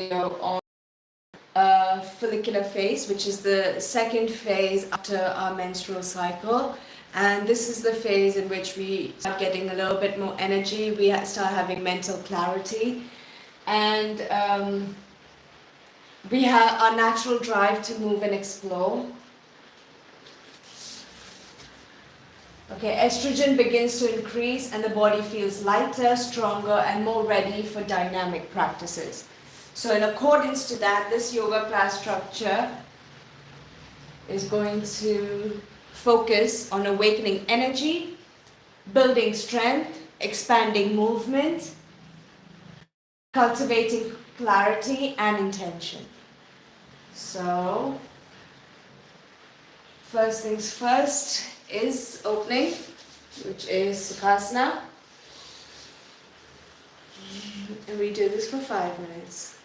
on follicular phase, which is the second phase after our menstrual cycle. And this is the phase in which we start getting a little bit more energy, we start having mental clarity, and we have our natural drive to move and explore. Okay, estrogen begins to increase and the body feels lighter, stronger, and more ready for dynamic practices. So in accordance to that, this yoga class structure is going to focus on awakening energy, building strength, expanding movement, cultivating clarity and intention. So, first things first is opening, which is Sukhasana. And we do this for 5 minutes.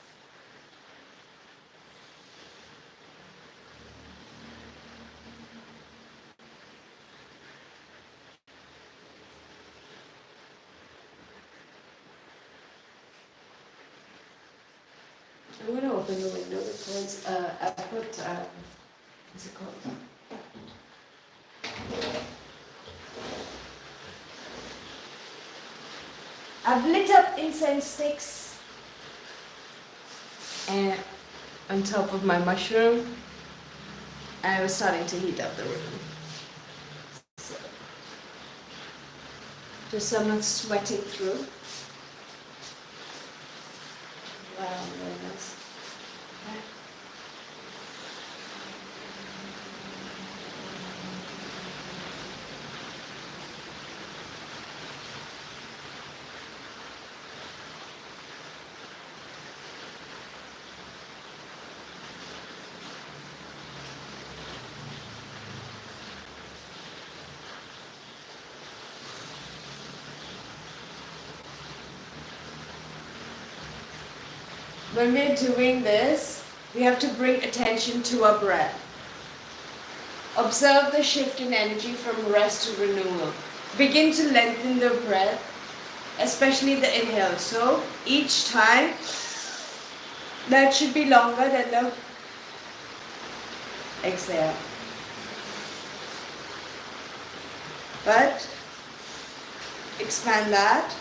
I'm going to open the window because I put, what's it called? I've lit up incense sticks and on top of my mushroom, and I was starting to heat up the room. So, just so I'm not sweating through. Wow, very nice. Okay. When we're doing this, we have to bring attention to our breath. Observe the shift in energy from rest to renewal. Begin to lengthen the breath, especially the inhale. So each time, that should be longer than the exhale. But expand that.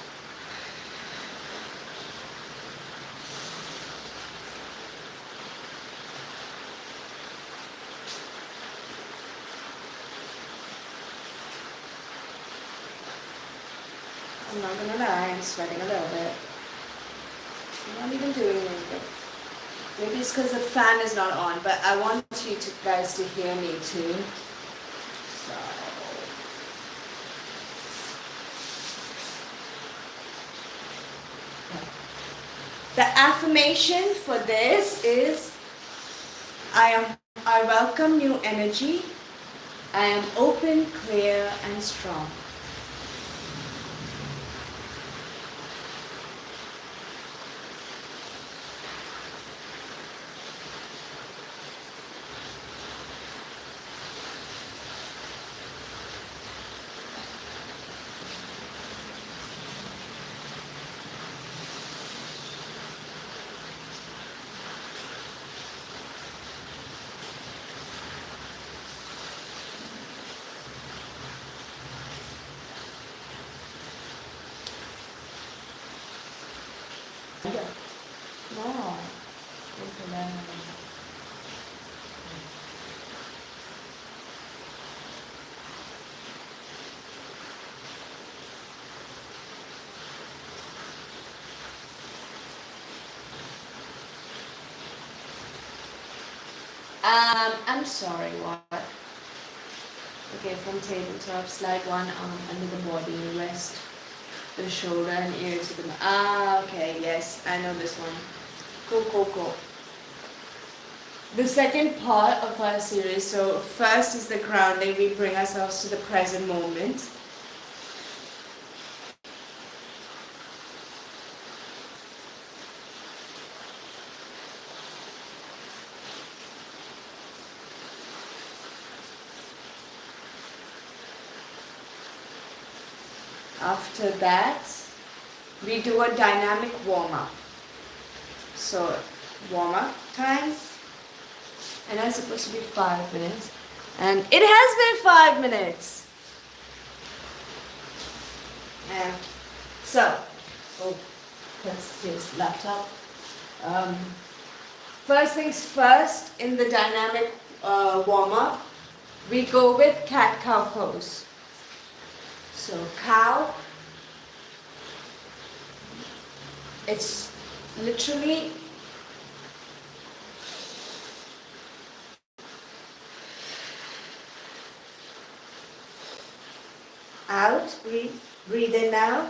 I'm not gonna lie, I'm sweating a little bit. I'm not even doing anything. Maybe it's because the fan is not on, but I want you guys to hear me too. So. The affirmation for this is, I welcome new energy. I am open, clear, and strong. No. I'm sorry, what? Okay, from tabletop, slide one arm under the body, rest the shoulder and ear to the okay, yes, I know this one. Cool. The second part of our series, so first is the grounding, we bring ourselves to the present moment. After that, we do a dynamic warm-up. So warm-up time. And that's supposed to be 5 minutes. And it has been 5 minutes. Yeah. So, that's his laptop. First things first, in the dynamic warm-up, we go with cat-cow pose. So cow, it's literally out, breathe in now,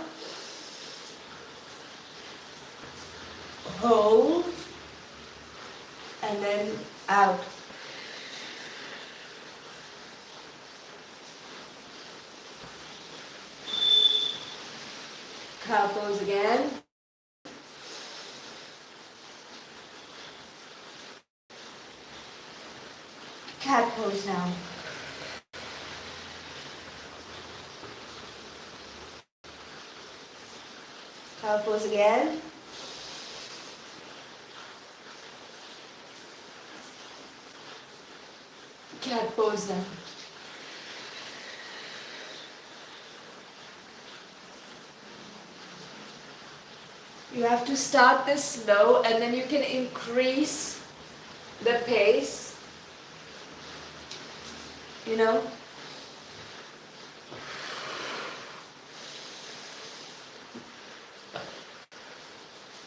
hold, and then out. Cow pose again. Cat pose now. Cow pose again. Cat pose now. You have to start this slow and then you can increase the pace, you know.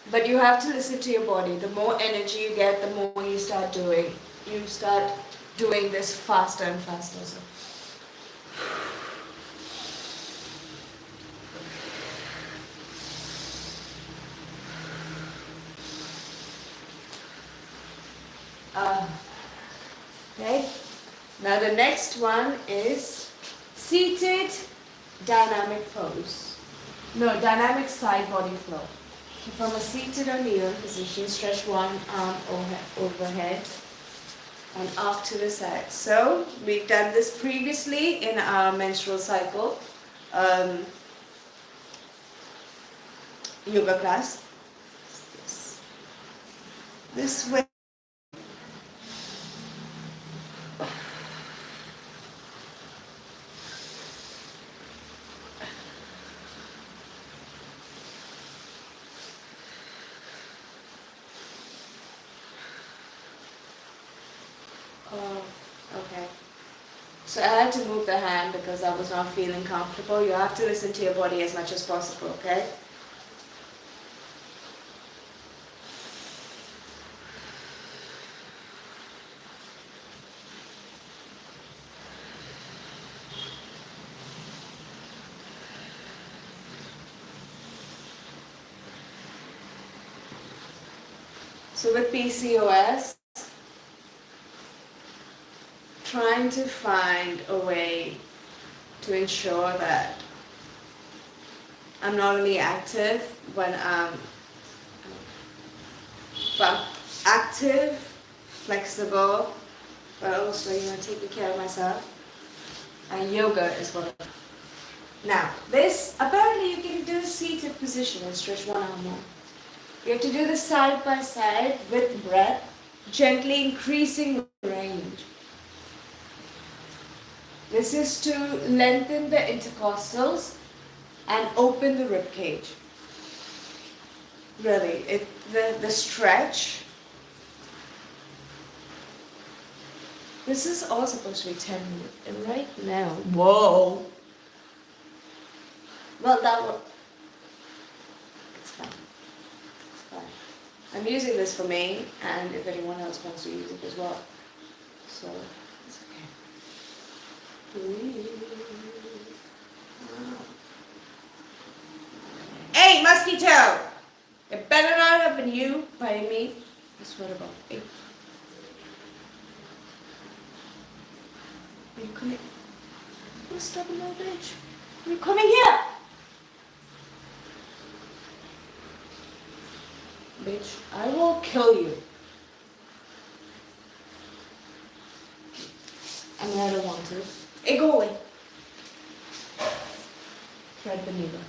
But you have to listen to your body. The more energy you get, the more you start doing. You start doing this faster and faster. So. Okay. Now the next one is seated dynamic pose. No, dynamic side body flow. From a seated or kneeling position, stretch one arm overhead and up to the side. So we've done this previously in our menstrual cycle yoga class. This way. Okay. So I had to move the hand because I was not feeling comfortable. You have to listen to your body as much as possible, okay? So with PCOS, trying to find a way to ensure that I'm not only active when I'm active, flexible, but also, taking care of myself. And yoga is one of them. Now, this, apparently you can do seated position and stretch one arm more. You have to do this side by side with breath, gently increasing range. This is to lengthen the intercostals and open the rib cage. Really, the stretch. This is all supposed to be 10 minutes. And right now, whoa. Well, that will. It's fine. It's fine. I'm using this for me, and if anyone else wants to use it as well. So, it's okay. Hey, mosquito! It better not have been you biting me. I swear to God. Hey. Are you coming? You stubborn little bitch. Are you coming here? Bitch, I will kill you. I mean, I don't want to. Hey, go away. Thread the needle.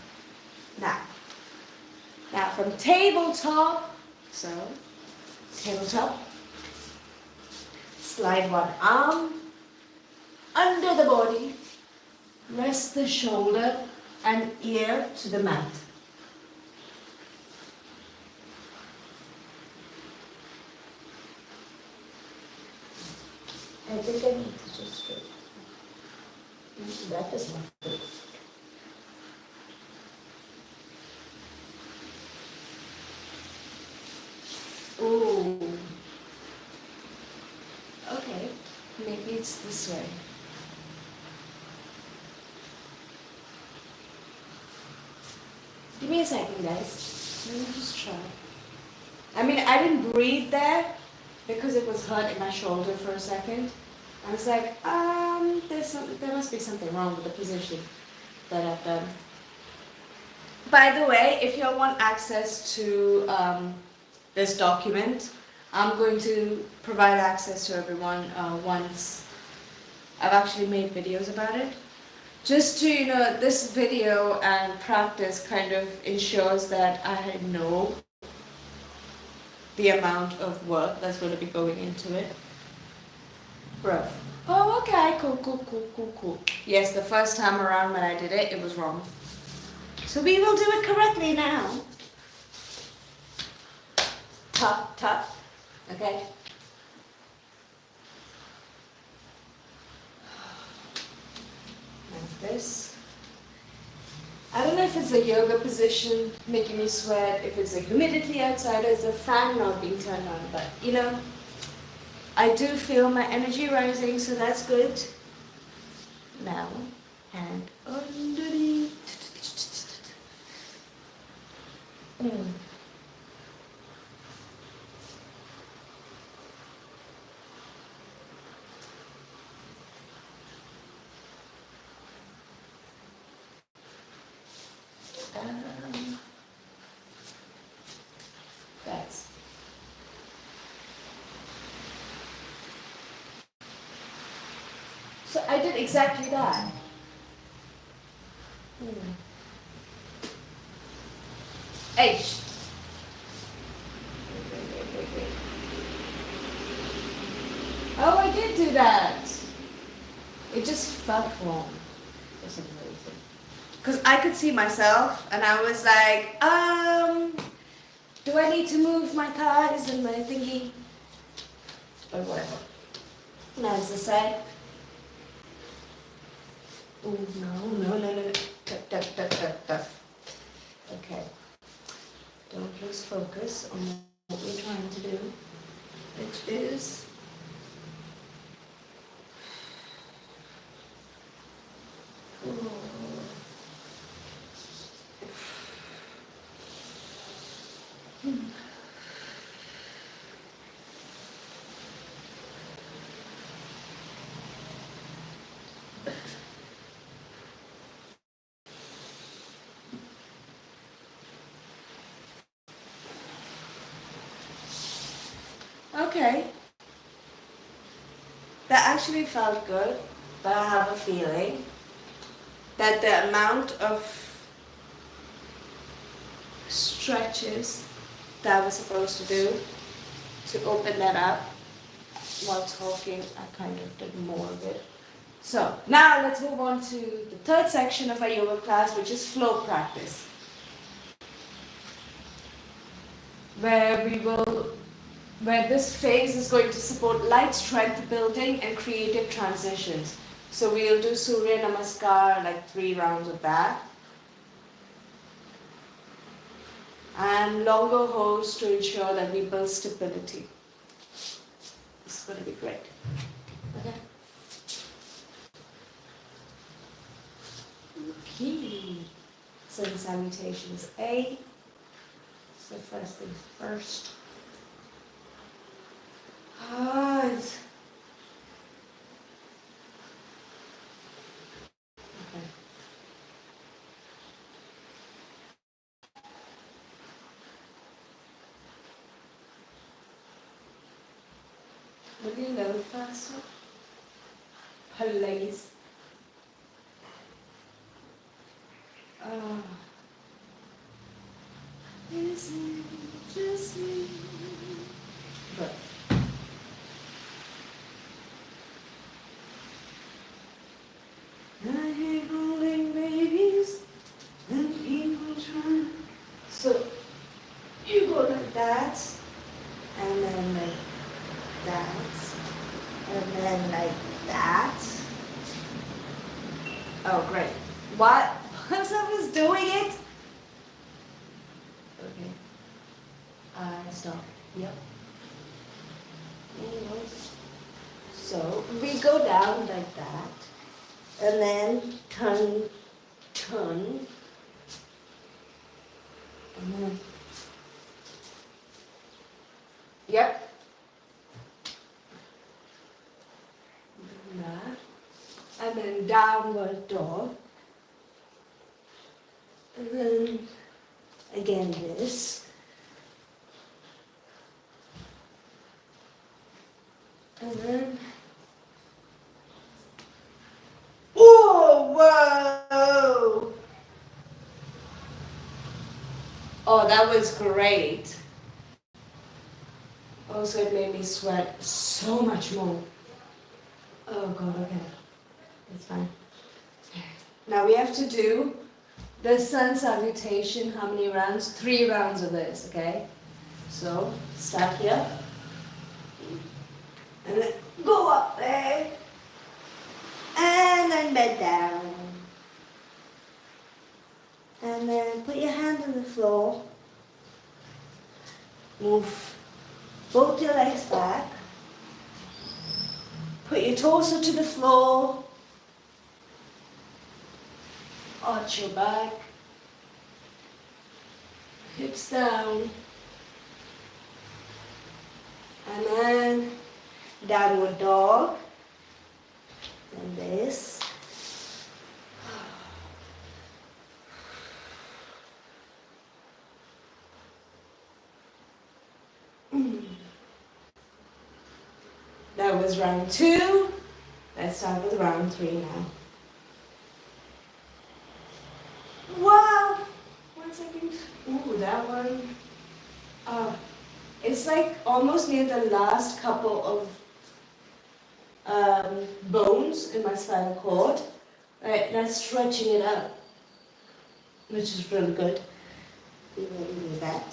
Now from tabletop, so tabletop. Slide one arm under the body. Rest the shoulder and ear to the mat. I think I need to just straight. That is not good. Ooh. Okay, maybe it's this way. Give me a second, guys. Let me just try. I mean, I didn't breathe there because it was hurt in my shoulder for a second. I was like, there must be something wrong with the position that I've done. By the way, if you want access to this document, I'm going to provide access to everyone once I've actually made videos about it. Just to, this video and practice kind of ensures that I know the amount of work that's going to be going into it. Breath. Oh, okay, cool. Yes, the first time around when I did it, it was wrong. So we will do it correctly now. Tap. Okay. Like this. I don't know if it's the yoga position making me sweat, if it's the humidity outside, or it's the fan not being turned on, but I do feel my energy rising, so that's good. Now, hand underneath. That's. So I did exactly that. H. Oh, I did do that. It just felt wrong for some reason. Because I could see myself and I was like, do I need to move my thighs and my thingy? Or whatever. Now it's the side. Oh, no. Okay. Don't lose focus on what we're trying to do, which is okay. That actually felt good, but I have a feeling that the amount of stretches that I was supposed to do to open that up while talking, I kind of did more of it. So now let's move on to the third section of our yoga class, which is flow practice, where this phase is going to support light strength building and creative transitions. So we'll do Surya Namaskar, like 3 rounds of that. And longer holds to ensure that we build stability. This is going to be great. Okay. Okay. Sun salutations A. So first things first. Pause. Okay. Will you load faster? Please. Is it just me? that, and then like that. Oh, great. What? Once I was doing it? Okay. I stop. Yep. So we go down like that, and then turn, and then, yep. Do that, and then downward dog, and then again this, and then. Oh, whoa! Oh, that was great. Also, it made me sweat so much more. Oh God, okay. It's fine. Now we have to do the sun salutation. How many rounds? 3 rounds of this, okay? So, start here. And then go up there. And then bend down. And then put your hand on the floor. Move both your legs back. Put your torso to the floor. Arch your back. Hips down. And then downward dog. And this. That was round 2. Let's start with round 3 now. Wow! 1 second. Ooh, that one. It's like almost near the last couple of bones in my spinal cord. Right, that's stretching it out, which is really good. We will do that.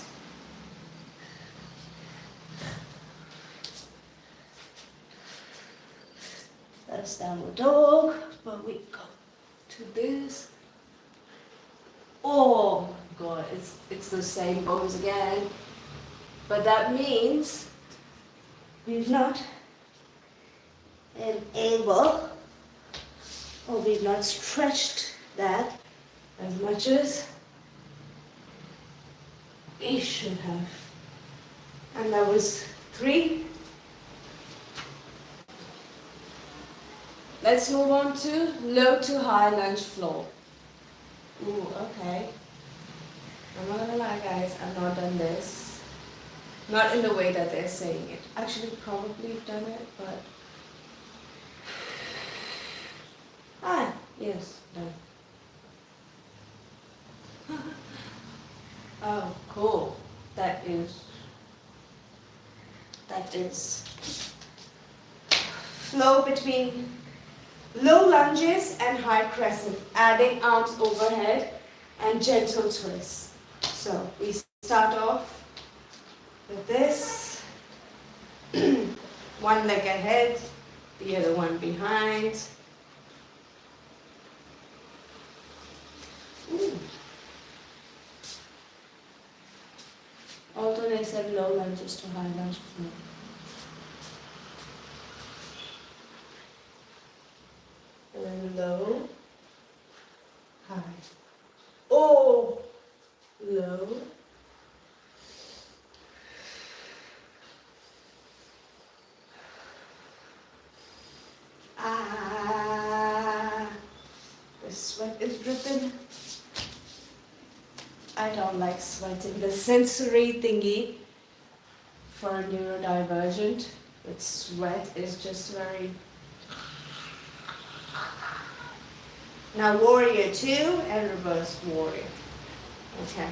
That's downward dog, but we go to this. Oh God, it's the same bones again. But that means we've not been able, or we've not stretched that as much as we should have. And that was 3. Let's move on to low to high lunge floor. Ooh, okay. I'm not gonna lie, guys, I've not done this. Not in the way that they're saying it. Actually, probably done it, but... yes, done. Oh, cool. That is flow between low lunges and high crescent, adding arms overhead and gentle twists. So we start off with this, one leg ahead, the other one behind. Ooh. Alternate they said low lunges to high lunge flow. And then low, high. Oh, low. The sweat is dripping. I don't like sweating. The sensory thingy for a neurodivergent with sweat is just very... Now warrior 2 and reverse warrior. Okay.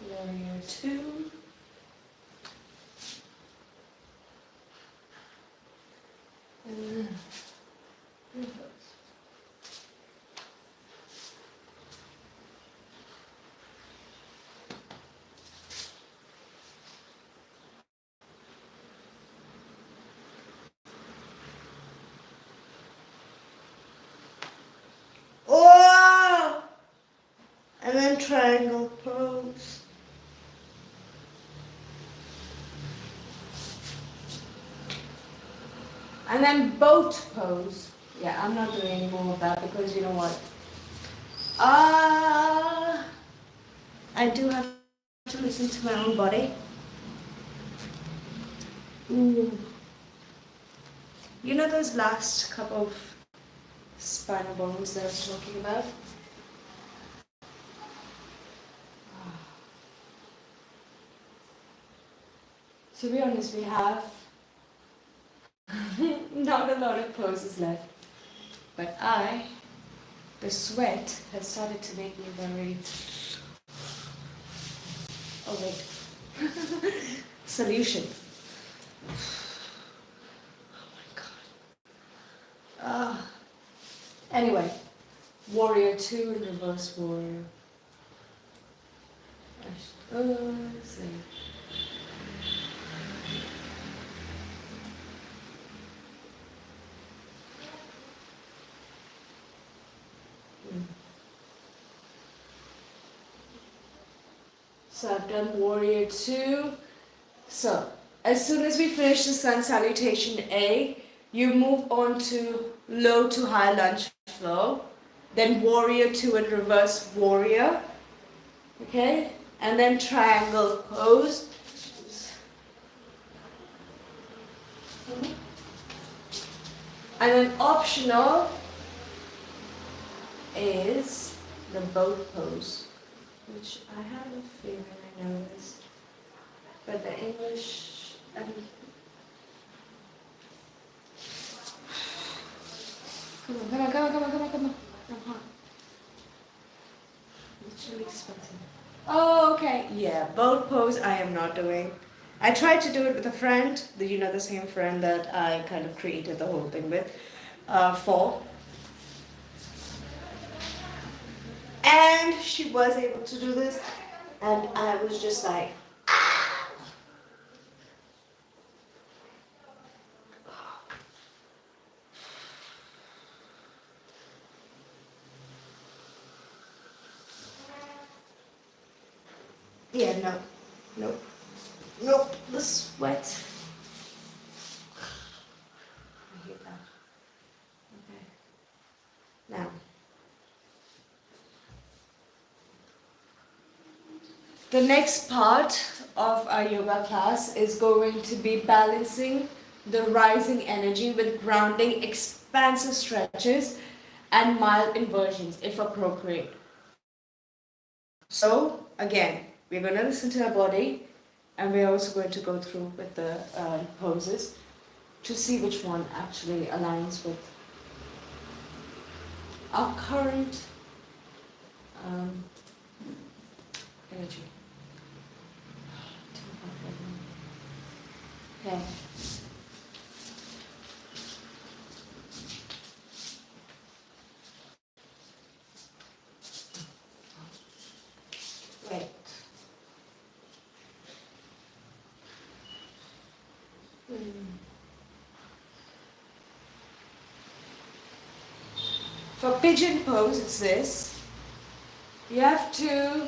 Warrior 2. And then reverse. And then triangle pose. And then boat pose. Yeah, I'm not doing any more of that because you know what? I do have to listen to my own body. Ooh. You know those last couple of spinal bones that I was talking about? To be honest, we have not a lot of poses left. But the sweat has started to make me very... Oh wait. Solution. Oh my god. Anyway, warrior 2 and reverse warrior. Let's see. So I've done warrior 2. So as soon as we finish the sun salutation A, you move on to low to high lunge flow, then warrior 2 and reverse warrior, okay, and then triangle pose. And then optional is the boat pose, which I have a feeling I know this, but the English, come on. I'm hot. Literally sweating. Oh, okay. Yeah, boat pose I am not doing. I tried to do it with a friend, the same friend that I kind of created the whole thing with, for. And she was able to do this, and I was just like, yeah, nope, the sweat. I hate that. Okay. Now, the next part of our yoga class is going to be balancing the rising energy with grounding, expansive stretches, and mild inversions if appropriate. So, again, we're going to listen to our body, and we're also going to go through with the poses to see which one actually aligns with our current energy. Okay. Wait. For pigeon pose, it's this. You have to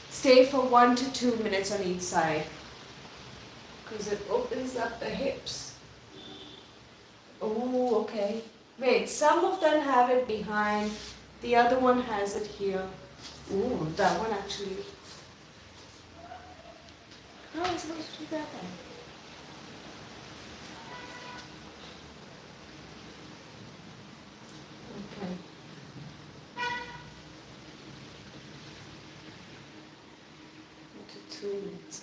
stay for 1 to 2 minutes on each side because it opens up the hips. Oh, okay. Wait, some of them have it behind, the other one has it here. Ooh, that one actually. How am I supposed to do that then? Okay. 1 to 2 minutes.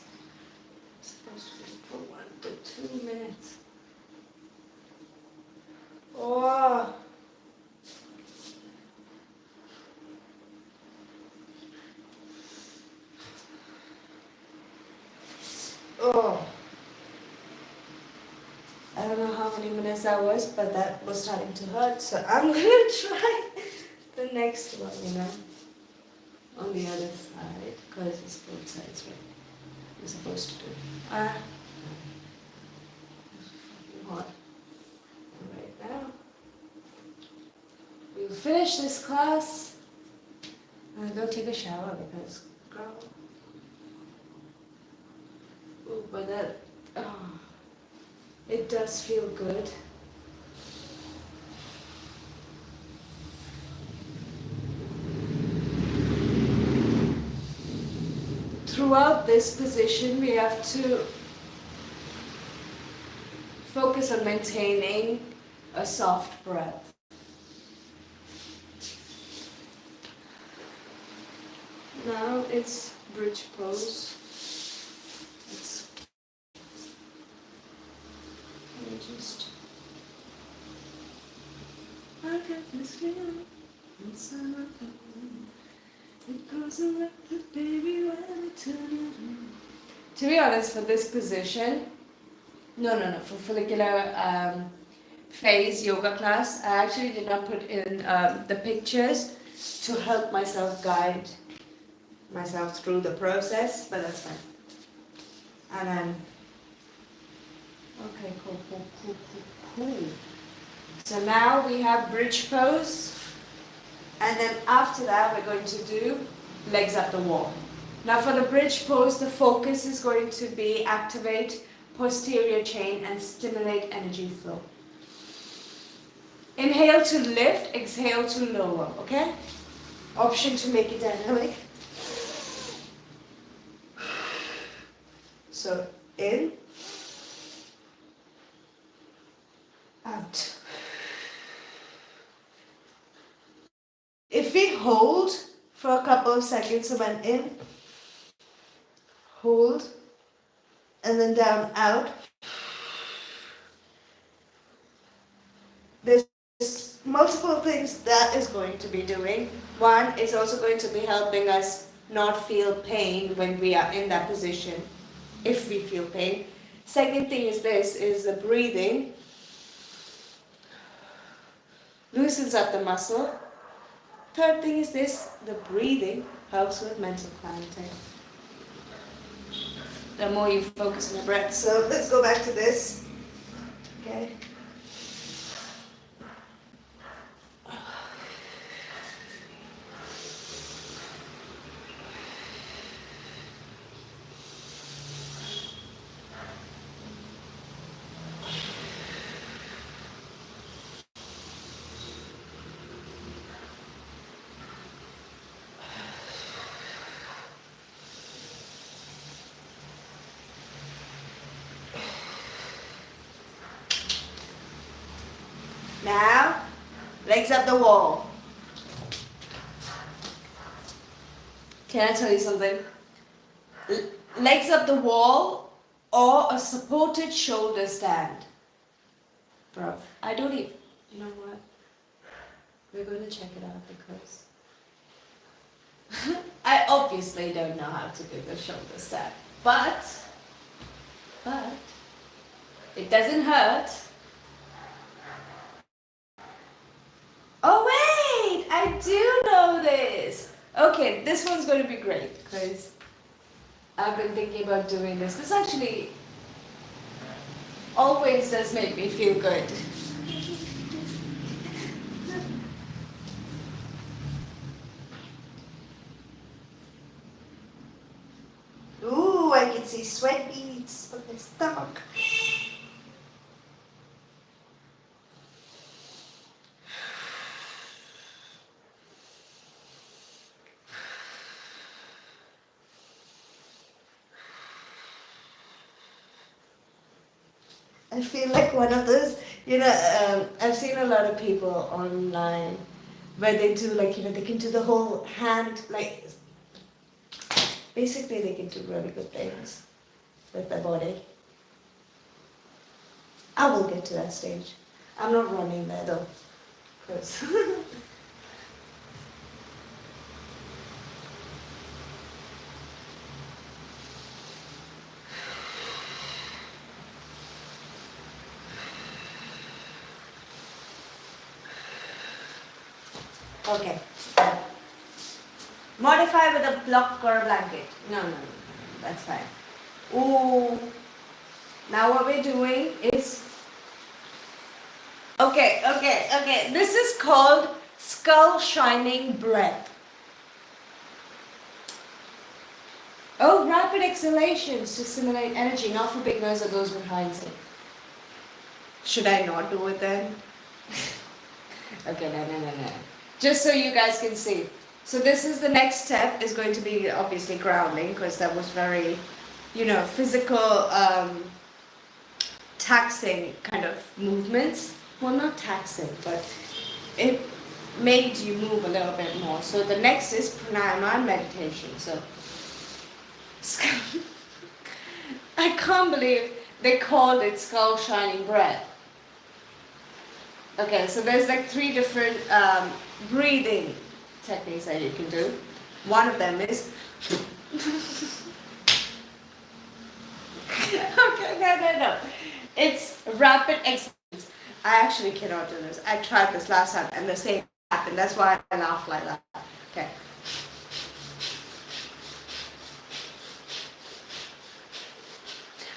It's supposed to be for 1 to 2 minutes. Oh. Oh. I don't know how many minutes that was, but that was starting to hurt, so I'm gonna try the next one, on the other side, because it's both sides, right? You're supposed to do. It's fucking hot. And right now, we'll finish this class, and I'm gonna go take a shower because, girl. Ooh, but that, it does feel good. Throughout this position, we have to focus on maintaining a soft breath. Now it's bridge pose. Let me just. I got this feeling inside my heart. It goes electric, baby, when I turn it on. To be honest, for this position, for follicular phase yoga class, I actually did not put in the pictures to help myself guide myself through the process, but that's fine. And then, okay, cool. So now we have bridge pose, and then after that we're going to do legs up the wall. Now for the bridge pose, the focus is going to be activate posterior chain and stimulate energy flow. Inhale to lift, exhale to lower, okay? Option to make it dynamic. So in, out. If we hold for a couple of seconds, so when in, hold, and then down, out. There's multiple things that is going to be doing. One is also going to be helping us not feel pain when we are in that position, if we feel pain. Second thing is the breathing. Loosens up the muscle. Third thing is the breathing helps with mental clarity. The more you focus on the breath. So let's go back to this. Okay. Now, legs up the wall. Can I tell you something? Legs up the wall or a supported shoulder stand. Bro, I don't even, you know what? We're going to check it out because I obviously don't know how to do the shoulder stand. But, it doesn't hurt. Oh wait, I do know this. Okay, this one's going to be great because I've been thinking about doing this. This actually always does make me feel good. Ooh, I can see sweat beads on my stomach. I feel like one of those, I've seen a lot of people online where they do they can do the whole hand, basically they can do really good things with their body. I will get to that stage. I'm not running there though, because okay. Modify with a block or a blanket. No, that's fine. Ooh. Now what we're doing is, okay. This is called skull shining breath. Oh, rapid exhalations to simulate energy, not for beginners or those with high intensity. Should I not do it then? Okay, no. Just so you guys can see. So this is the next step, is going to be obviously grounding, because that was very, physical, taxing kind of movements. Well, not taxing, but it made you move a little bit more. So the next is pranayama and meditation. So I can't believe they called it skull shining breath. Okay, so there's like 3 different breathing techniques that you can do. One of them is okay, no. It's rapid exhalations. I actually cannot do this. I tried this last time and the same happened. That's why I laugh like that. Okay.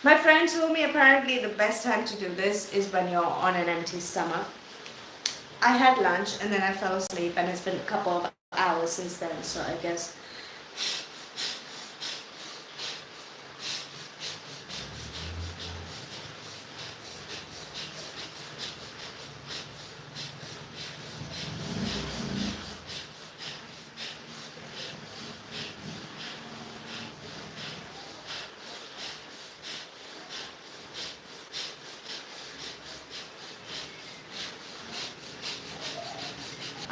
My friend told me apparently the best time to do this is when you're on an empty stomach. I had lunch and then I fell asleep, and it's been a couple of hours since then, so I guess.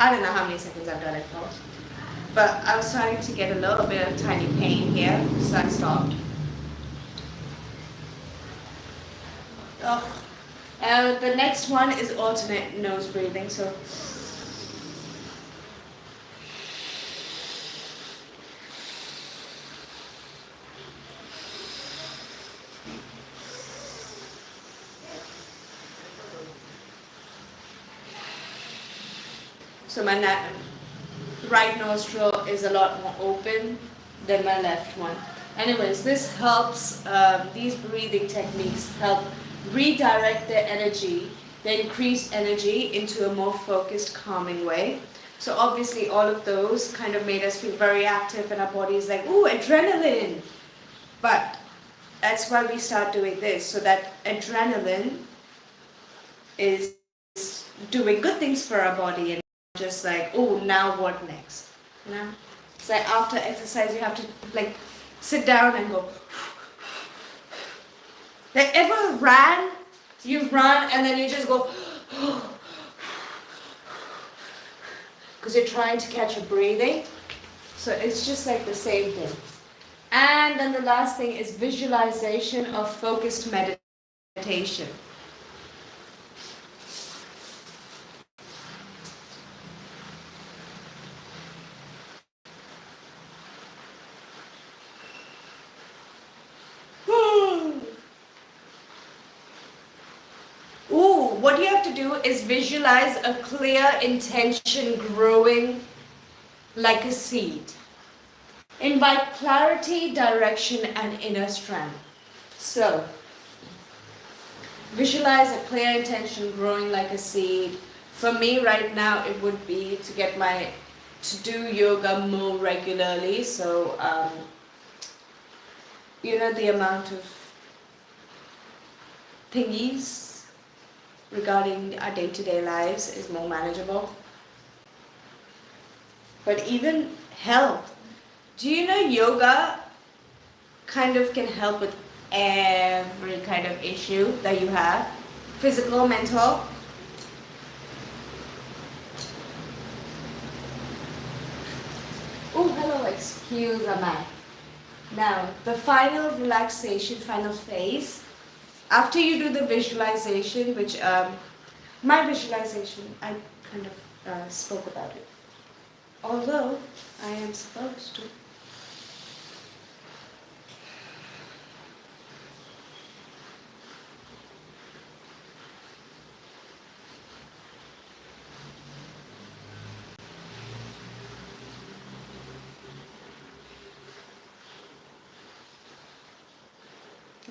I don't know how many seconds I've done it for, but I was starting to get a little bit of tiny pain here, so I stopped. The next one is alternate nose breathing. So my right nostril is a lot more open than my left one. Anyways, this helps, these breathing techniques help redirect the energy, the increased energy, into a more focused, calming way. So obviously all of those kind of made us feel very active, and our body is like, ooh, adrenaline. But that's why we start doing this, so that adrenaline is doing good things for our body, and just like, oh, now what next? It's like after exercise you have to like sit down and go. Like, ever ran? You run and then you just go because you're trying to catch your breathing. So it's just like the same thing. And then the last thing is visualization of focused meditation. What you have to do is visualize a clear intention growing like a seed. Invite clarity, direction, and inner strength. So, visualize a clear intention growing like a seed. For me right now, it would be to do yoga more regularly. So, the amount of thingies regarding our day-to-day lives is more manageable. But even health. Do you know yoga kind of can help with every kind of issue that you have? Physical, mental. Oh, hello, excuse me. Now, the final relaxation, final phase. After you do the visualization, which my visualization, I kind of spoke about it. Although I am supposed to.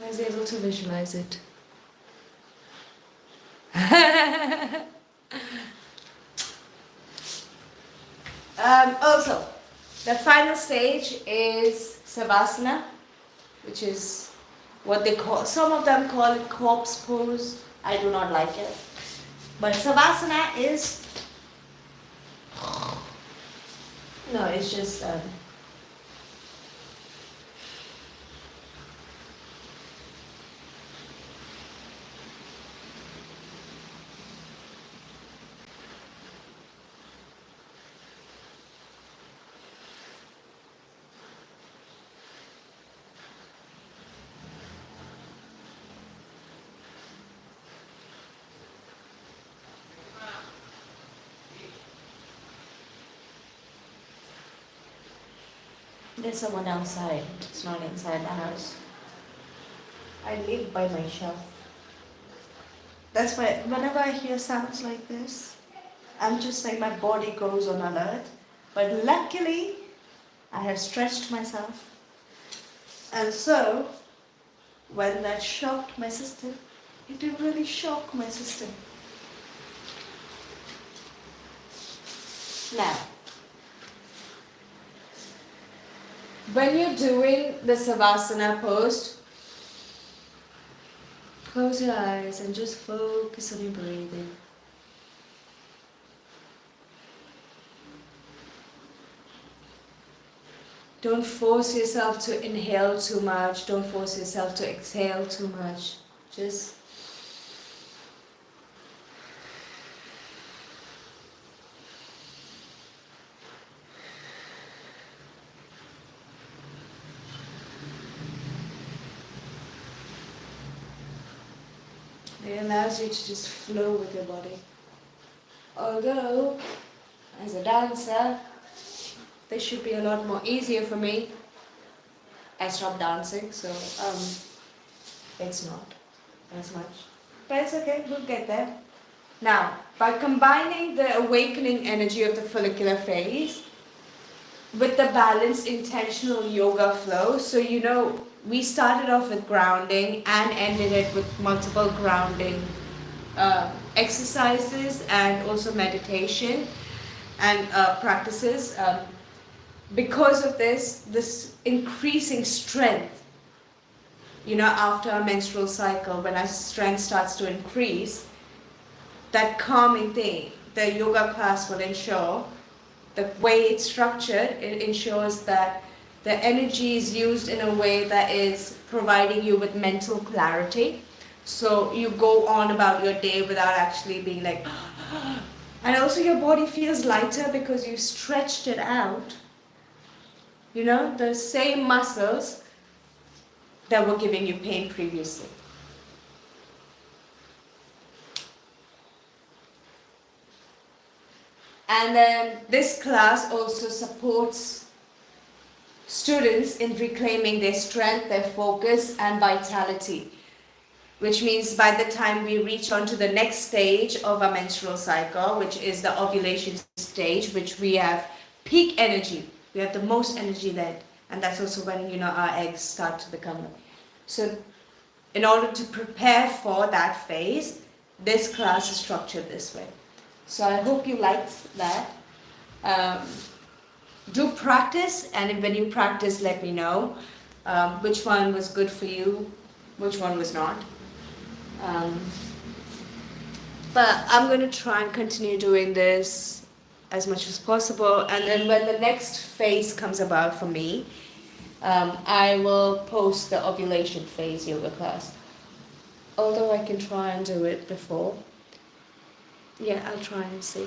I was able to visualize it. Also, the final stage is Savasana. which is what they call, some of them call it corpse pose. I do not like it. But Savasana is, no, it's just, there's someone outside. It's not inside the house. I live by myself. That's why whenever I hear sounds like this, I'm just like my body goes on alert. But luckily, I have stretched myself. And so, when that shocked my system, it did really shock my system. Now, when you're doing the Savasana pose, close your eyes and just focus on your breathing. Don't force yourself to inhale too much. Don't force yourself to exhale too much. Just it allows you to just flow with your body. Although, as a dancer, this should be a lot more easier for me. I stopped dancing, so it's not as much. But it's okay, we'll get there. Now, by combining the awakening energy of the follicular phase with the balanced intentional yoga flow, so we started off with grounding and ended it with multiple grounding exercises and also meditation and practices. Because of this increasing strength, after a menstrual cycle, when our strength starts to increase, that calming thing, the yoga class will ensure, the way it's structured, it ensures that the energy is used in a way that is providing you with mental clarity. So you go on about your day without actually being like, and also your body feels lighter because you stretched it out. The same muscles that were giving you pain previously. And then this class also supports students in reclaiming their strength, their focus, and vitality. Which means by the time we reach on to the next stage of a menstrual cycle, which is the ovulation stage, which we have peak energy. We have the most energy then. And that's also when, our eggs start to become. So in order to prepare for that phase, this class is structured this way. So I hope you liked that. Do practice, and when you practice, let me know which one was good for you, which one was not. But I'm going to try and continue doing this as much as possible, and then when the next phase comes about for me, I will post the ovulation phase yoga class. Although I can try and do it before. Yeah, I'll try and see.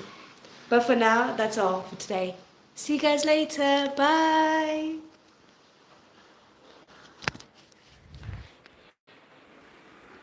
But for now, that's all for today. See you guys later. Bye.